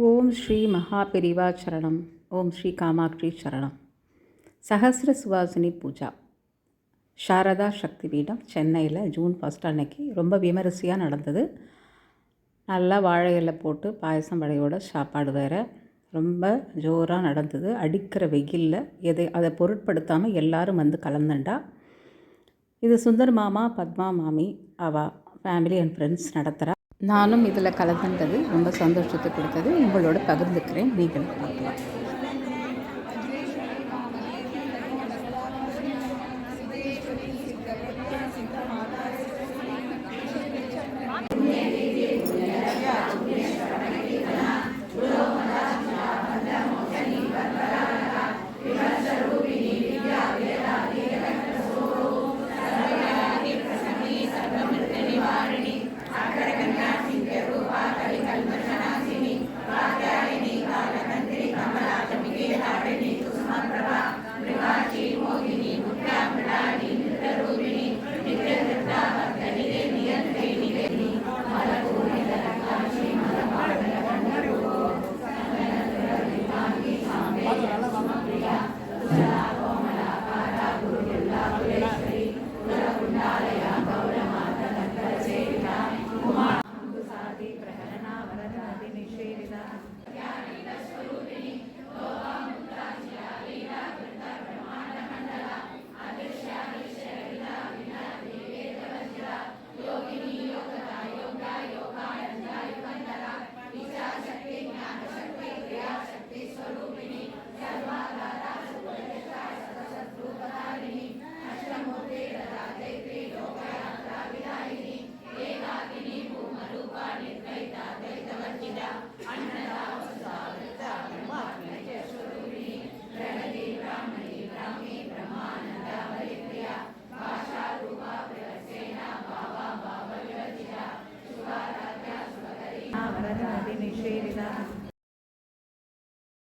ஓம் ஸ்ரீ மகாபெரிவா சரணம். ஓம் ஸ்ரீ காமாட்சி சரணம். சஹஸ்ர சுவாசினி பூஜா சாரதா சக்தி பீடம் சென்னையில் ஜூன் 1 அன்னைக்கு ரொம்ப விமரிசையாக நடந்தது. நல்லா வாழை இலை போட்டு பாயசம் வடையோட சாப்பாடு வேறு ரொம்ப ஜோராக நடந்தது. அடிக்கிற வெயிலில் அதை பொருட்படுத்தாமல் எல்லாரும் வந்து கலந்துண்டா. இது சுந்தர் மாமா, பத்மா மாமி, அவா ஃபேமிலி அண்ட் ஃப்ரெண்ட்ஸ் நடத்துகிறா. நானும் இதில் கலந்துன்றது ரொம்ப சந்தோஷத்தை கொடுத்தது. உங்களோட பகிர்ந்துக்கிறேன். நீங்கள் பார்க்கலாம். निषेविता